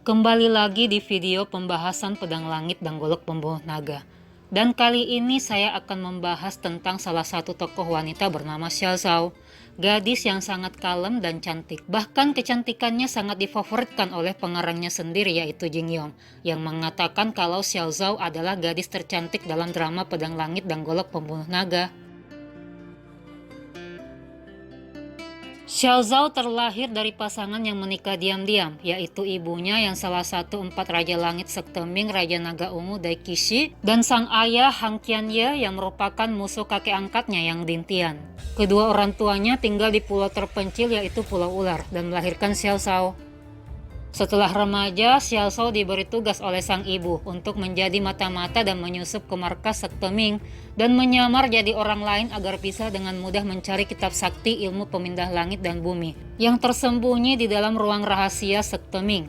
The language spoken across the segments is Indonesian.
Kembali lagi di video pembahasan Pedang Langit dan Golok Pembunuh Naga. Dan kali ini saya akan membahas tentang salah satu tokoh wanita bernama Xiao Zhao. Gadis yang sangat kalem dan cantik. Bahkan kecantikannya sangat difavoritkan oleh pengarangnya sendiri yaitu Jin Yong, yang mengatakan kalau Xiao Zhao adalah gadis tercantik dalam drama Pedang Langit dan Golok Pembunuh Naga. Xiao Zhao terlahir dari pasangan yang menikah diam-diam, yaitu ibunya yang salah satu 4 Raja Langit sekte Ming, Raja Naga Ungu Daiqishi, dan sang ayah Han Qianye yang merupakan musuh kakek angkatnya yang Dintian. Kedua orang tuanya tinggal di pulau terpencil yaitu Pulau Ular dan melahirkan Xiao Zhao. Setelah remaja, Xiao Zhao diberi tugas oleh sang ibu untuk menjadi mata-mata dan menyusup ke markas sekte Ming dan menyamar jadi orang lain agar bisa dengan mudah mencari kitab sakti ilmu pemindah langit dan bumi yang tersembunyi di dalam ruang rahasia sekte Ming.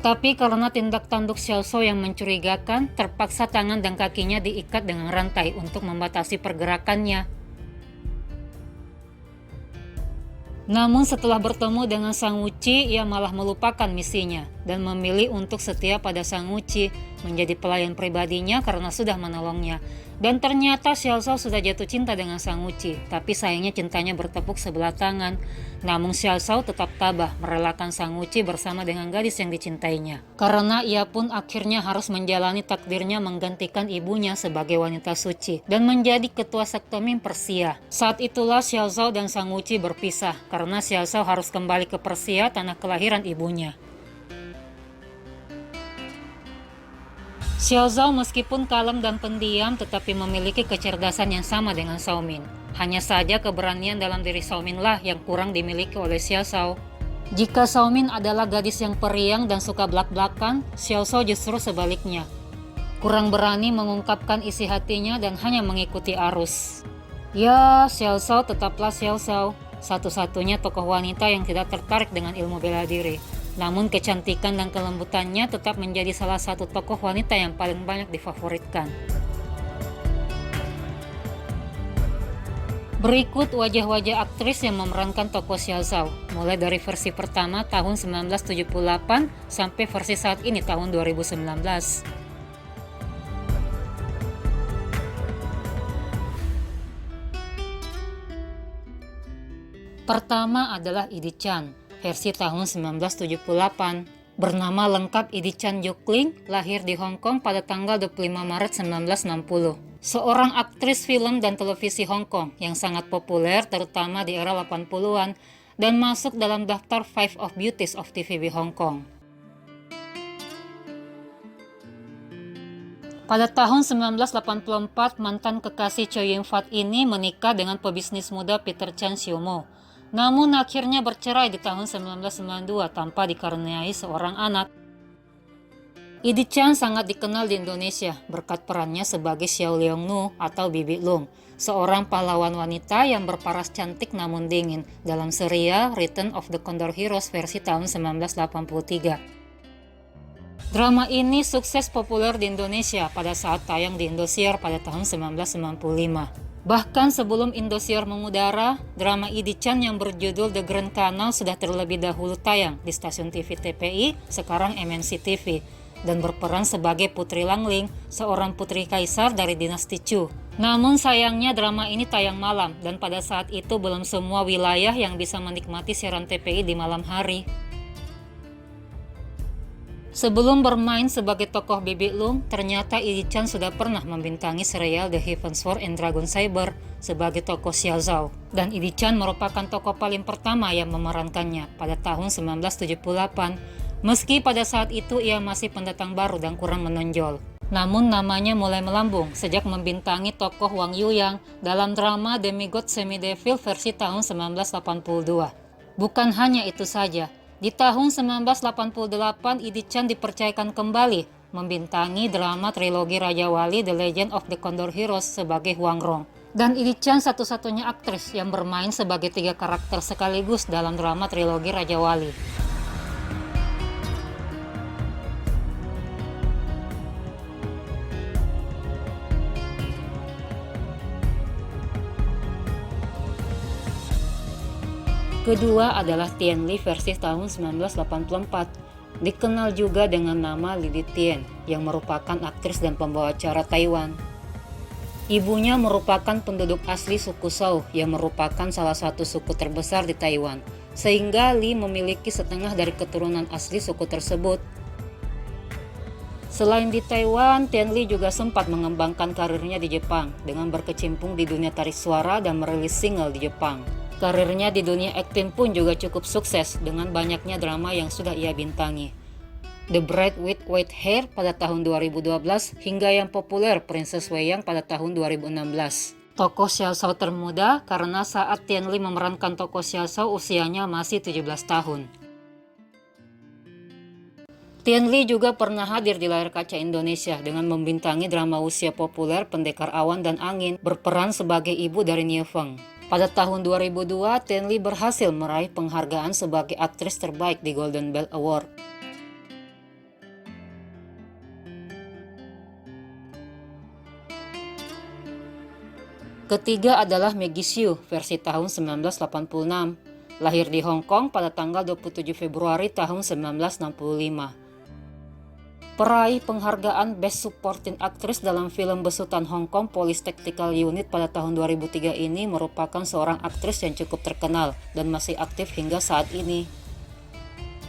Tapi karena tindak tanduk Xiao Zhao yang mencurigakan, terpaksa tangan dan kakinya diikat dengan rantai untuk membatasi pergerakannya. Namun setelah bertemu dengan Sang Wuci, ia malah melupakan misinya dan memilih untuk setia pada Sang Wuci, menjadi pelayan pribadinya karena sudah menolongnya. Dan ternyata Xiao Zhao sudah jatuh cinta dengan Sang Wuci, tapi sayangnya cintanya bertepuk sebelah tangan. Namun Xiao Zhao tetap tabah merelakan Sang Wuci bersama dengan gadis yang dicintainya. Karena ia pun akhirnya harus menjalani takdirnya menggantikan ibunya sebagai wanita suci dan menjadi ketua sekte Ming Persia. Saat itulah Xiao Zhao dan Sang Wuci berpisah karena Xiao Zhao harus kembali ke Persia, tanah kelahiran ibunya. Xiao Zhao meskipun kalem dan pendiam tetapi memiliki kecerdasan yang sama dengan Xiao Min. Hanya saja keberanian dalam diri Xiao Min lah yang kurang dimiliki oleh Xiao Zhao. Jika Xiao Min adalah gadis yang periang dan suka blak-blakan, Xiao Zhao justru sebaliknya. Kurang berani mengungkapkan isi hatinya dan hanya mengikuti arus. Ya, Xiao Zhao tetaplah Xiao Zhao, satu-satunya tokoh wanita yang tidak tertarik dengan ilmu bela diri. Namun kecantikan dan kelembutannya tetap menjadi salah satu tokoh wanita yang paling banyak difavoritkan. Berikut wajah-wajah aktris yang memerankan tokoh Xiao Zhao, mulai dari versi pertama tahun 1978 sampai versi saat ini tahun 2019. Pertama adalah Idi Chan, versi tahun 1978. Bernama lengkap Idi Chan Yukling, lahir di Hong Kong pada tanggal 25 Maret 1960. Seorang aktris film dan televisi Hong Kong yang sangat populer terutama di era 80-an dan masuk dalam daftar 5 of Beauties of TVB Hong Kong. Pada tahun 1984, mantan kekasih Choi Ying Fat ini menikah dengan pebisnis muda Peter Chan Xiumo. Namun akhirnya bercerai di tahun 1992 tanpa dikaruniai seorang anak. Idi Chan sangat dikenal di Indonesia berkat perannya sebagai Xiao Leong Nu atau Bibi Lung, seorang pahlawan wanita yang berparas cantik namun dingin dalam serial Return of the Condor Heroes versi tahun 1983. Drama ini sukses populer di Indonesia pada saat tayang di Indosiar pada tahun 1995. Bahkan sebelum Indosiar mengudara, drama Idi Chan yang berjudul The Grand Canal sudah terlebih dahulu tayang di stasiun TV TPI, sekarang MNC TV, dan berperan sebagai Putri Langling, seorang putri kaisar dari dinasti Chu. Namun sayangnya drama ini tayang malam dan pada saat itu belum semua wilayah yang bisa menikmati siaran TPI di malam hari. Sebelum bermain sebagai tokoh Bibi Lung, ternyata Idi Chan sudah pernah membintangi serial The Heaven's Sword and Dragon Saber sebagai tokoh Xiao Zhao. Dan Idi Chan merupakan tokoh paling pertama yang memerankannya pada tahun 1978, meski pada saat itu ia masih pendatang baru dan kurang menonjol. Namun namanya mulai melambung sejak membintangi tokoh Wang Yuyang dalam drama Demigod Semi-Devil versi tahun 1982. Bukan hanya itu saja, di tahun 1988 Idi Chan dipercayakan kembali membintangi drama trilogi Raja Wali The Legend of the Condor Heroes sebagai Huang Rong. Dan Idi Chan satu-satunya aktris yang bermain sebagai 3 karakter sekaligus dalam drama trilogi Raja Wali. Kedua adalah Tian Li versi tahun 1984. Dikenal juga dengan nama Lily Tian, yang merupakan aktris dan pembawa acara Taiwan. Ibunya merupakan penduduk asli suku Zhou yang merupakan salah satu suku terbesar di Taiwan, sehingga Li memiliki setengah dari keturunan asli suku tersebut. Selain di Taiwan, Tian Li juga sempat mengembangkan karirnya di Jepang dengan berkecimpung di dunia tarik suara dan merilis single di Jepang. Karirnya di dunia akting pun juga cukup sukses dengan banyaknya drama yang sudah ia bintangi. The Bride with White Hair pada tahun 2012 hingga yang populer Princess Wei Yang pada tahun 2016. Tokoh Xiao Shao termuda karena saat Tian Li memerankan tokoh Xiao Shao usianya masih 17 tahun. Tian Li juga pernah hadir di layar kaca Indonesia dengan membintangi drama usia populer Pendekar Awan dan Angin, berperan sebagai ibu dari Nie Feng. Pada tahun 2002, Tian Li berhasil meraih penghargaan sebagai aktris terbaik di Golden Bell Award. Ketiga adalah Maggie Siu versi tahun 1986, lahir di Hong Kong pada tanggal 27 Februari tahun 1965. Peraih penghargaan Best Supporting Actress dalam film besutan Hong Kong Police Tactical Unit pada tahun 2003 ini merupakan seorang aktris yang cukup terkenal dan masih aktif hingga saat ini.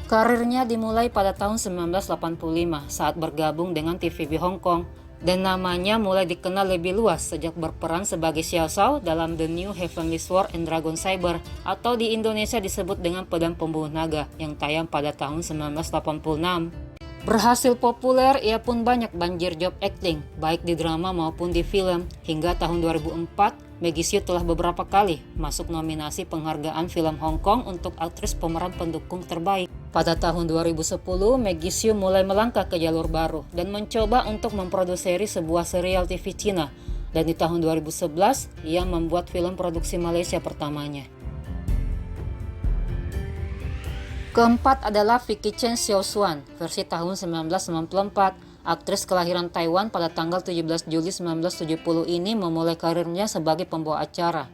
Karirnya dimulai pada tahun 1985 saat bergabung dengan TVB Hong Kong, dan namanya mulai dikenal lebih luas sejak berperan sebagai Xiao Shao dalam The New Heavenly Sword and Dragon Saber, atau di Indonesia disebut dengan Pedang Pembunuh Naga, yang tayang pada tahun 1986. Berhasil populer, ia pun banyak banjir job acting, baik di drama maupun di film. Hingga tahun 2004, Maggie Siu telah beberapa kali masuk nominasi penghargaan film Hong Kong untuk aktris pemeran pendukung terbaik. Pada tahun 2010, Maggie Siu mulai melangkah ke jalur baru dan mencoba untuk memproduksi sebuah serial TV Cina. Dan di tahun 2011, ia membuat film produksi Malaysia pertamanya. Keempat adalah Vicky Chen Xiao Xuan, versi tahun 1994. Aktris kelahiran Taiwan pada tanggal 17 Juli 1970 ini memulai karirnya sebagai pembawa acara.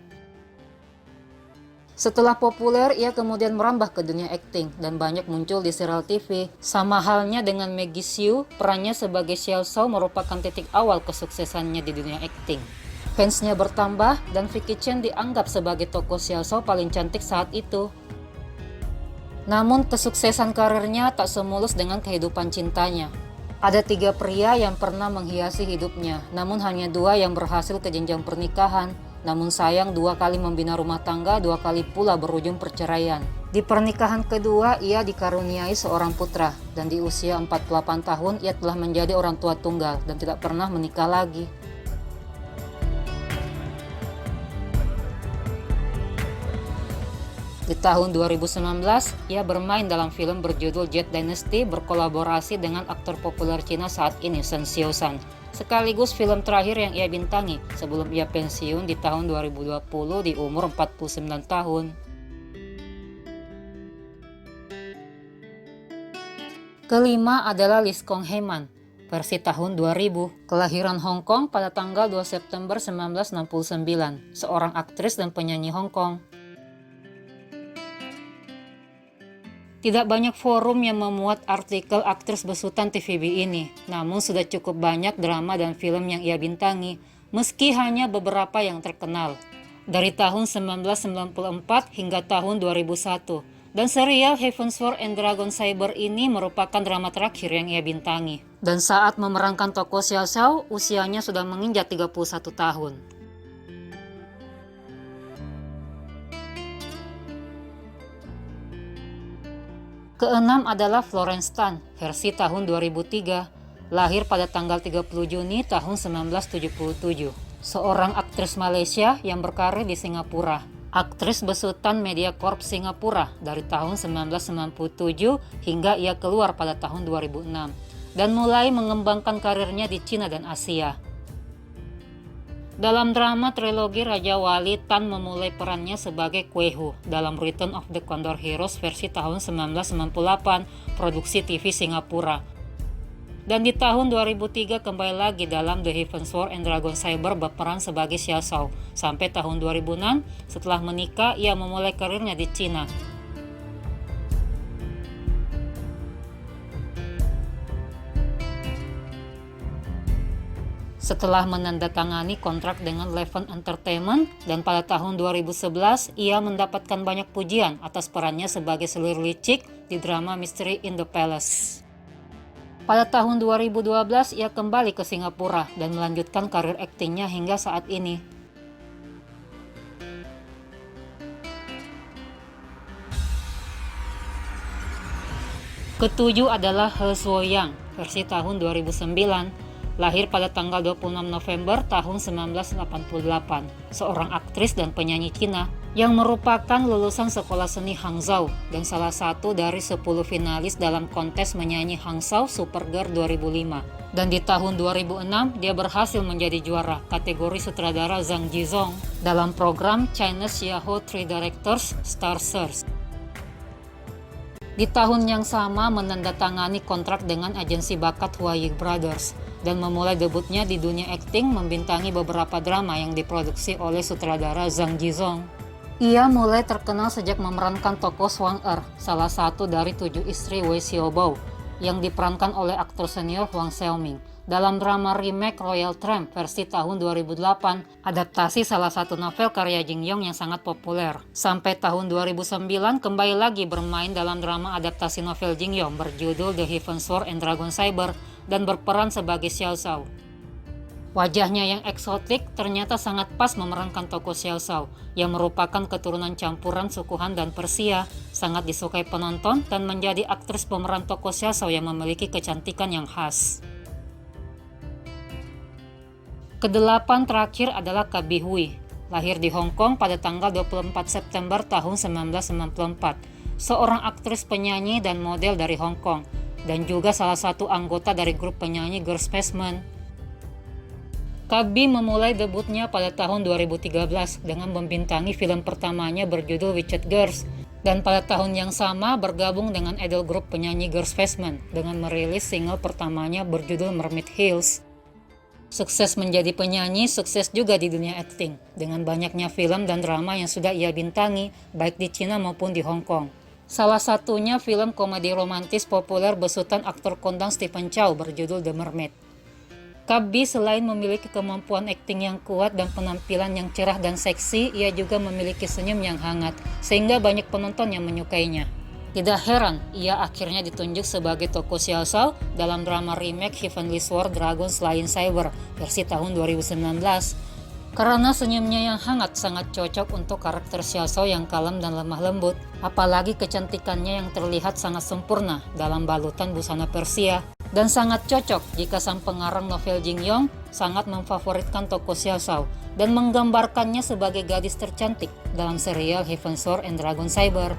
Setelah populer, ia kemudian merambah ke dunia akting dan banyak muncul di serial TV. Sama halnya dengan Maggie Siu, perannya sebagai Xiao Shao merupakan titik awal kesuksesannya di dunia akting. Fansnya bertambah dan Vicky Chen dianggap sebagai tokoh Xiao Shao paling cantik saat itu. Namun kesuksesan karirnya tak semulus dengan kehidupan cintanya. Ada 3 pria yang pernah menghiasi hidupnya, namun hanya 2 yang berhasil ke jenjang pernikahan. Namun sayang, 2 kali membina rumah tangga, 2 kali pula berujung perceraian. Di pernikahan kedua, ia dikaruniai seorang putra, dan di usia 48 tahun ia telah menjadi orang tua tunggal dan tidak pernah menikah lagi. Di tahun 2019, ia bermain dalam film berjudul Jet Dynasty berkolaborasi dengan aktor populer Cina saat ini, Shen Xiaoshan. Sekaligus film terakhir yang ia bintangi sebelum ia pensiun di tahun 2020 di umur 49 tahun. Kelima adalah Lis Kong Heyman, versi tahun 2000, kelahiran Hong Kong pada tanggal 2 September 1969, seorang aktris dan penyanyi Hong Kong. Tidak banyak forum yang memuat artikel aktris besutan TVB ini, namun sudah cukup banyak drama dan film yang ia bintangi, meski hanya beberapa yang terkenal. Dari tahun 1994 hingga tahun 2001, dan serial Heaven's Sword and Dragon Saber ini merupakan drama terakhir yang ia bintangi. Dan saat memerankan tokoh Xiao Shao, usianya sudah menginjak 31 tahun. Keenam adalah Florence Tan, versi tahun 2003, lahir pada tanggal 30 Juni tahun 1977. Seorang aktris Malaysia yang berkarir di Singapura. Aktris besutan Mediacorp Singapura dari tahun 1997 hingga ia keluar pada tahun 2006 dan mulai mengembangkan karirnya di Cina dan Asia. Dalam drama trilogi Raja Wali, Tan memulai perannya sebagai Kue Hu dalam Return of the Condor Heroes versi tahun 1998, produksi TV Singapura. Dan di tahun 2003 kembali lagi dalam The Heaven's Sword and Dragon Saber berperan sebagai Xiao Shao. Sampai tahun 2006, setelah menikah, ia memulai karirnya di Cina. setelah menandatangani kontrak dengan Levant Entertainment, dan pada tahun 2011 ia mendapatkan banyak pujian atas perannya sebagai selir licik di drama Mystery in the Palace. Pada tahun 2012 ia kembali ke Singapura dan melanjutkan karir aktingnya hingga saat ini. Ketujuh adalah He Suo-yang, versi tahun 2009, lahir pada tanggal 26 November tahun 1988, seorang aktris dan penyanyi Cina yang merupakan lulusan sekolah seni Hangzhou dan salah satu dari 10 finalis dalam kontes menyanyi Hangzhou Supergirl 2005. Dan di tahun 2006 dia berhasil menjadi juara kategori sutradara Zhang Jizong dalam program Chinese Yahoo 3 Directors Star Search. Di tahun yang sama menandatangani kontrak dengan agensi bakat Huayi Brothers dan memulai debutnya di dunia akting membintangi beberapa drama yang diproduksi oleh sutradara Zhang Jizong. Ia mulai terkenal sejak memerankan tokoh Shuang Er, salah satu dari 7 istri Wei Xiaobao, yang diperankan oleh aktor senior Huang Xiaoming dalam drama remake Royal Tramp versi tahun 2008, adaptasi salah satu novel karya Jin Yong yang sangat populer. Sampai tahun 2009 kembali lagi bermain dalam drama adaptasi novel Jin Yong berjudul The Heaven Sword and Dragon Saber dan berperan sebagai Xiao Shao. Wajahnya yang eksotik ternyata sangat pas memerankan tokoh Xiao Shao yang merupakan keturunan campuran suku Han dan Persia, sangat disukai penonton dan menjadi aktris pemeran tokoh Xiao Shao yang memiliki kecantikan yang khas. Kedelapan terakhir adalah Kabi Hui, lahir di Hong Kong pada tanggal 24 September tahun 1994, seorang aktris penyanyi dan model dari Hong Kong, dan juga salah satu anggota dari grup penyanyi Girls Basement. Kabi memulai debutnya pada tahun 2013 dengan membintangi film pertamanya berjudul Witched Girls, dan pada tahun yang sama bergabung dengan idol grup penyanyi Girls Basement dengan merilis single pertamanya berjudul Mermaid Hills. Sukses menjadi penyanyi, sukses juga di dunia akting, dengan banyaknya film dan drama yang sudah ia bintangi, baik di Cina maupun di Hong Kong. Salah satunya film komedi romantis populer besutan aktor kondang Stephen Chow berjudul The Mermaid. Kabi selain memiliki kemampuan akting yang kuat dan penampilan yang cerah dan seksi, ia juga memiliki senyum yang hangat, sehingga banyak penonton yang menyukainya. Tidak heran, ia akhirnya ditunjuk sebagai tokoh Xiao Shao dalam drama remake Heavenly Sword Dragon Slain Saber versi tahun 2019. Karena senyumnya yang hangat sangat cocok untuk karakter Xiao Shao yang kalem dan lemah lembut, apalagi kecantikannya yang terlihat sangat sempurna dalam balutan busana Persia. Dan sangat cocok jika sang pengarang novel Jin Yong sangat memfavoritkan tokoh Xiao Shao dan menggambarkannya sebagai gadis tercantik dalam serial Heaven Sword and Dragon Saber.